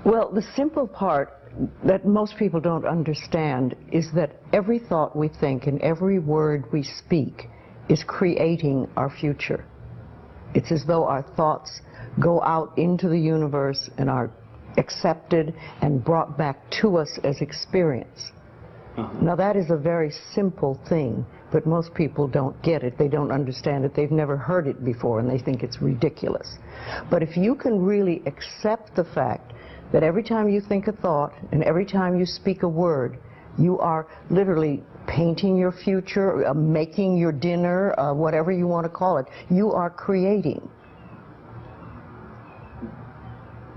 Well, the simple part that most people don't understand is that every thought we think and every word we speak is creating our future. It's as though our thoughts go out into the universe and are accepted and brought back to us as experience. Now that is a very simple thing, but most people don't get it. They don't understand it. They've never heard it before, and they think it's ridiculous. But if you can really accept the fact that every time you think a thought and every time you speak a word, you are literally painting your future, making your dinner, whatever you want to call it. You are creating.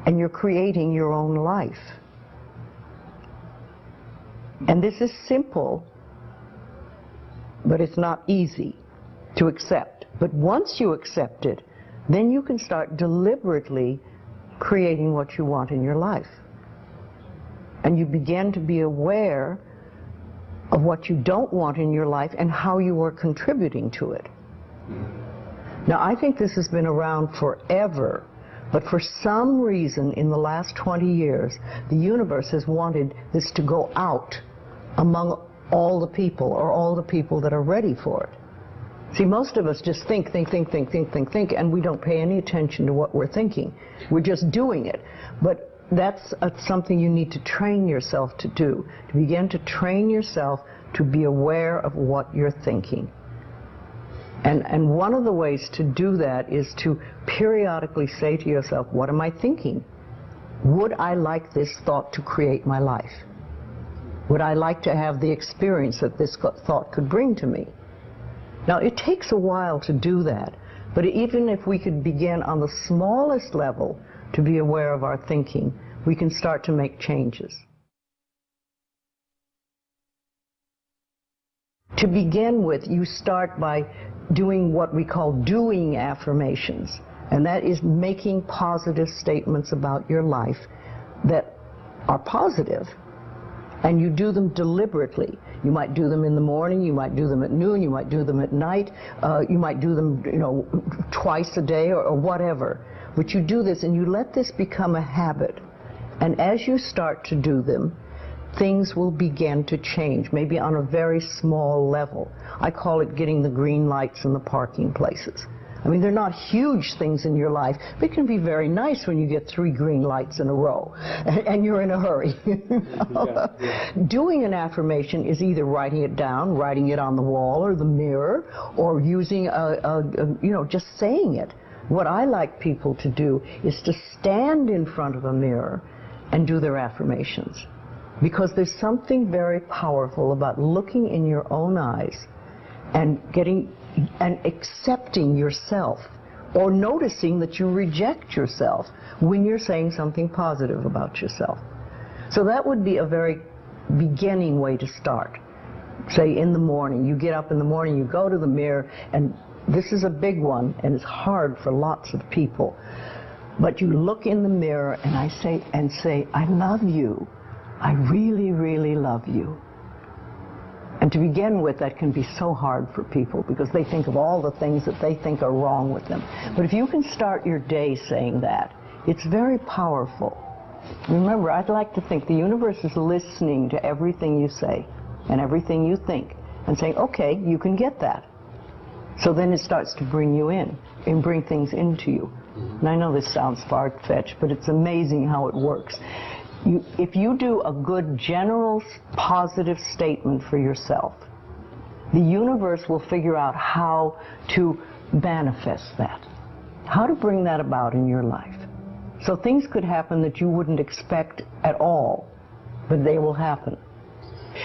And you're creating your own life. And this is simple, but it's not easy to accept. But once you accept it, then you can start deliberately creating what you want in your life. And you begin to be aware of what you don't want in your life and how you are contributing to it. Now, I think this has been around forever, but for some reason in the last 20 years, the universe has wanted this to go out among all the people, or all the people that are ready for it. See, most of us just think, and we don't pay any attention to what we're thinking. We're just doing it. But that's something you need to train yourself to do, to begin to train yourself to be aware of what you're thinking. And one of the ways to do that is to periodically say to yourself, what am I thinking? Would I like this thought to create my life? Would I like to have the experience that this thought could bring to me? Now, it takes a while to do that, but even if we could begin on the smallest level to be aware of our thinking, we can start to make changes. To begin with, you start by doing what we call doing affirmations, and that is making positive statements about your life that are positive, and you do them deliberately. You might do them in the morning, you might do them at noon, you might do them at night, you might do them, twice a day or whatever. But you do this and you let this become a habit. And as you start to do them, things will begin to change, maybe on a very small level. I call it getting the green lights in the parking places. I mean, they're not huge things in your life, but it can be very nice when you get 3 green lights in a row and you're in a hurry. Doing an affirmation is either writing it down, writing it on the wall or the mirror, or using just saying it. What I like people to do is to stand in front of a mirror and do their affirmations. Because there's something very powerful about looking in your own eyes and accepting yourself, or noticing that you reject yourself when you're saying something positive about yourself. So that would be a very beginning way to start. Say in the morning, you get up in the morning, you go to the mirror, and this is a big one, and it's hard for lots of people. But you look in the mirror and say, I love you. I really, really love you. And to begin with, that can be so hard for people because they think of all the things that they think are wrong with them. But if you can start your day saying that, it's very powerful. Remember, I'd like to think the universe is listening to everything you say and everything you think and saying, okay, you can get that. So then it starts to bring you in and bring things into you. And I know this sounds far-fetched, but it's amazing how it works. If you do a good general positive statement for yourself, the universe will figure out how to manifest that, how to bring that about in your life. So things could happen that you wouldn't expect at all, but they will happen.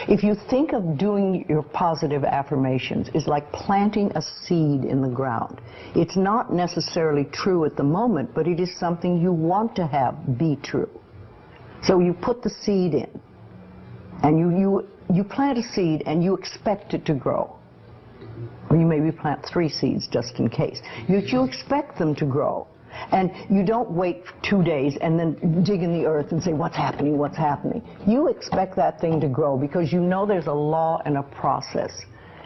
If you think of doing your positive affirmations is like planting a seed in the ground. It's not necessarily true at the moment, but it is something you want to have be true. So you put the seed in, and you plant a seed and you expect it to grow. Or you maybe plant 3 seeds just in case. You expect them to grow. And you don't wait 2 days and then dig in the earth and say, what's happening, what's happening? You expect that thing to grow because you know there's a law and a process.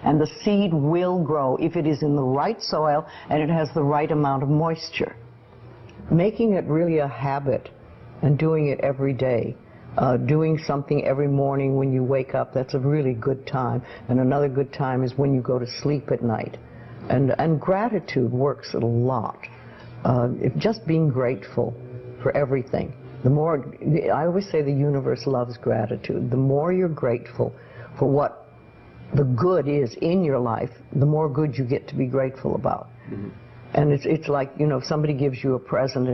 And the seed will grow if it is in the right soil and it has the right amount of moisture. Making it really a habit and doing it every day. Doing something every morning when you wake up, that's a really good time. And another good time is when you go to sleep at night. And gratitude works a lot. Just being grateful for everything. The more, I always say the universe loves gratitude. The more you're grateful for what the good is in your life, the more good you get to be grateful about. Mm-hmm. And it's like, you know, if somebody gives you a present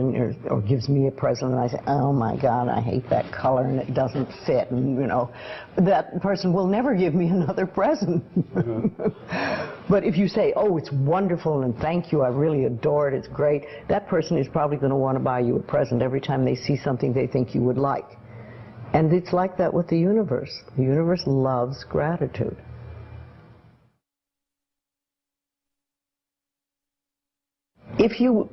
or gives me a present and I say, oh my God, I hate that color and it doesn't fit, and you know, that person will never give me another present. Mm-hmm. But if you say, oh, it's wonderful and thank you, I really adore it, it's great, that person is probably going to want to buy you a present every time they see something they think you would like. And it's like that with the universe. The universe loves gratitude. If you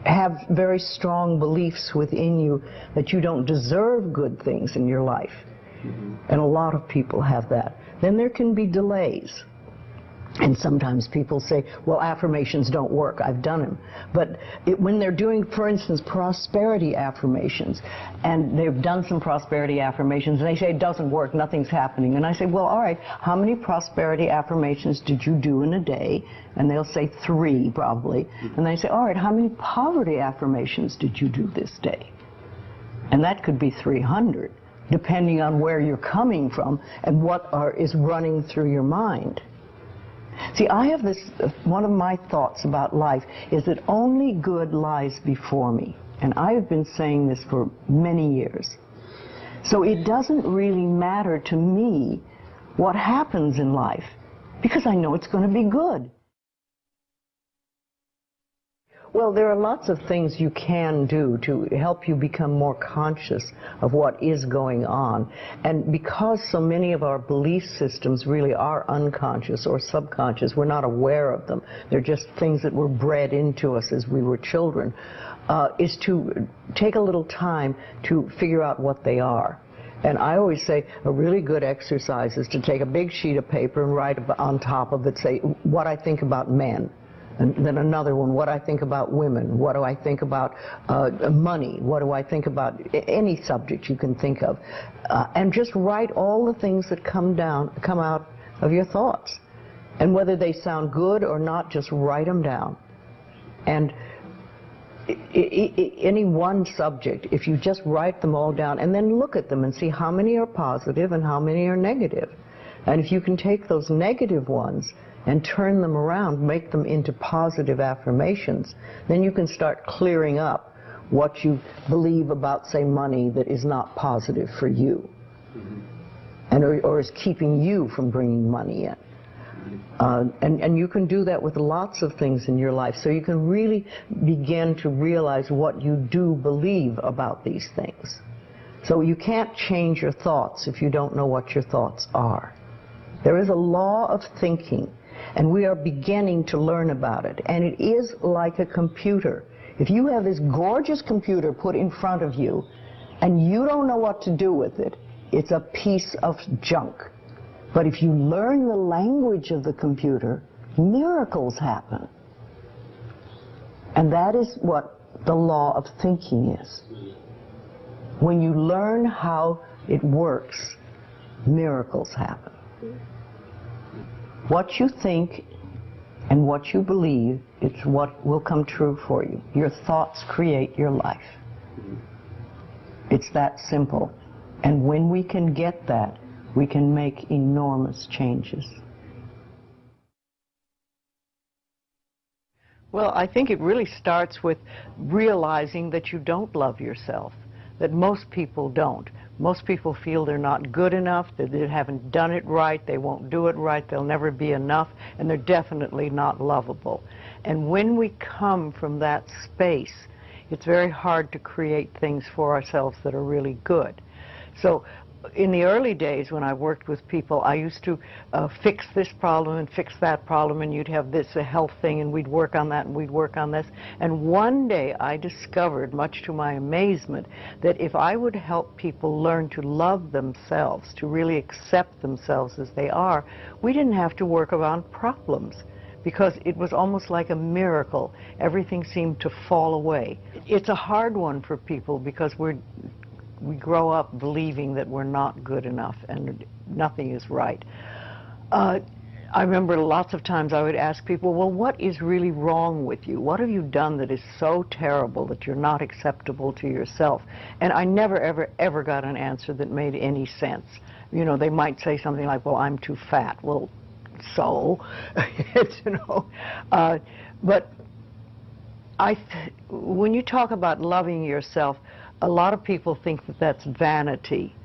have very strong beliefs within you that you don't deserve good things in your life, mm-hmm. and a lot of people have that, then there can be delays. And sometimes people say, well, affirmations don't work. I've done them. But when they're doing, for instance, prosperity affirmations, and they've done some prosperity affirmations, and they say it doesn't work, nothing's happening. And I say, well, all right, how many prosperity affirmations did you do in a day? And they'll say 3, probably. And they say, all right, how many poverty affirmations did you do this day? And that could be 300, depending on where you're coming from and what is running through your mind. See, I have this, one of my thoughts about life is that only good lies before me. And I have been saying this for many years. So it doesn't really matter to me what happens in life, because I know it's going to be good. Well, there are lots of things you can do to help you become more conscious of what is going on. And because so many of our belief systems really are unconscious or subconscious, we're not aware of them. They're just things that were bred into us as we were children, is to take a little time to figure out what they are. And I always say a really good exercise is to take a big sheet of paper and write on top of it, say, what I think about men. And then another one, what I think about women, what do I think about money, what do I think about any subject you can think of. And just write all the things that come out of your thoughts. And whether they sound good or not, just write them down. And any one subject, if you just write them all down and then look at them and see how many are positive and how many are negative. And if you can take those negative ones and turn them around, make them into positive affirmations, then you can start clearing up what you believe about, say, money that is not positive for you, mm-hmm. and or is keeping you from bringing money in. And you can do that with lots of things in your life, so you can really begin to realize what you do believe about these things. So you can't change your thoughts if you don't know what your thoughts are. There is a law of thinking, and we are beginning to learn about it. And it is like a computer. If you have this gorgeous computer put in front of you, and you don't know what to do with it, it's a piece of junk. But if you learn the language of the computer, miracles happen. And that is what the law of thinking is. When you learn how it works, miracles happen. What you think and what you believe, it's what will come true for you. Your thoughts create your life. It's that simple. And when we can get that, we can make enormous changes. Well, I think it really starts with realizing that you don't love yourself, that most people don't. Most people feel they're not good enough, that they haven't done it right, they won't do it right, they'll never be enough, and they're definitely not lovable. And when we come from that space, it's very hard to create things for ourselves that are really good. So in the early days when I worked with people, I used to fix this problem and fix that problem, and you'd have this, a health thing, and we'd work on that and we'd work on this. And one day I discovered, much to my amazement, that if I would help people learn to love themselves, to really accept themselves as they are, we didn't have to work around problems, because it was almost like a miracle. Everything seemed to fall away. It's a hard one for people because we grow up believing that we're not good enough and nothing is right. I remember lots of times I would ask people, well, what is really wrong with you? What have you done that is so terrible that you're not acceptable to yourself? And I never, ever, ever got an answer that made any sense. You know, they might say something like, well, I'm too fat. Well, so, you know. But when you talk about loving yourself, a lot of people think that that's vanity.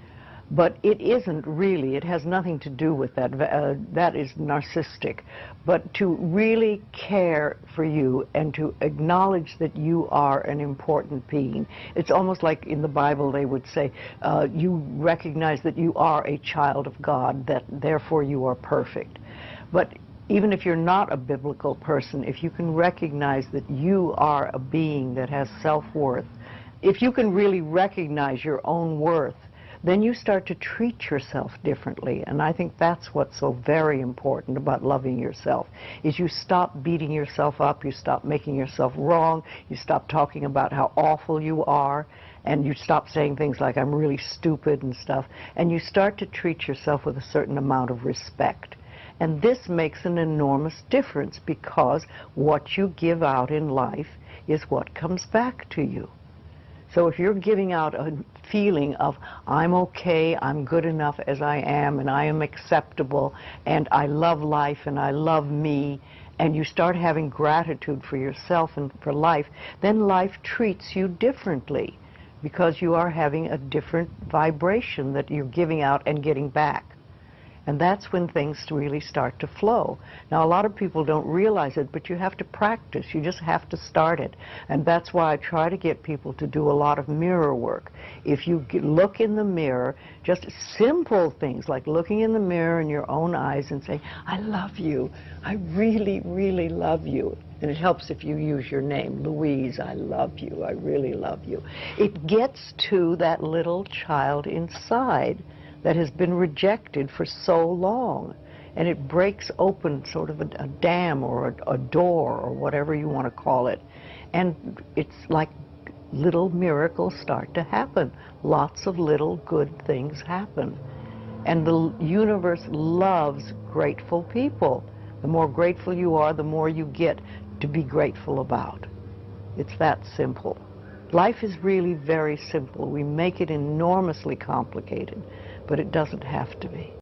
But it isn't really. It has nothing to do with that. That is narcissistic. But to really care for you and to acknowledge that you are an important being. It's almost like in the Bible they would say, you recognize that you are a child of God, that therefore you are perfect. But even if you're not a biblical person, if you can recognize that you are a being that has self-worth, if you can really recognize your own worth, then you start to treat yourself differently. And I think that's what's so very important about loving yourself, is you stop beating yourself up, you stop making yourself wrong, you stop talking about how awful you are, and you stop saying things like, I'm really stupid and stuff, and you start to treat yourself with a certain amount of respect. And this makes an enormous difference, because what you give out in life is what comes back to you. So if you're giving out a feeling of, I'm okay, I'm good enough as I am, and I am acceptable, and I love life, and I love me, and you start having gratitude for yourself and for life, then life treats you differently, because you are having a different vibration that you're giving out and getting back. And that's when things really start to flow. Now, a lot of people don't realize it, but you have to practice. You just have to start it. And that's why I try to get people to do a lot of mirror work. If you look in the mirror, just simple things like looking in the mirror in your own eyes and saying, I love you. I really, really love you. And it helps if you use your name, Louise, I love you. I really love you. It gets to that little child inside that has been rejected for so long, and it breaks open sort of a dam or a door or whatever you want to call it, and it's like little miracles start to happen. Lots of little good things happen, and the universe loves grateful people. The more grateful you are, the more you get to be grateful about. It's that simple. Life is really very simple. We make it enormously complicated, but it doesn't have to be.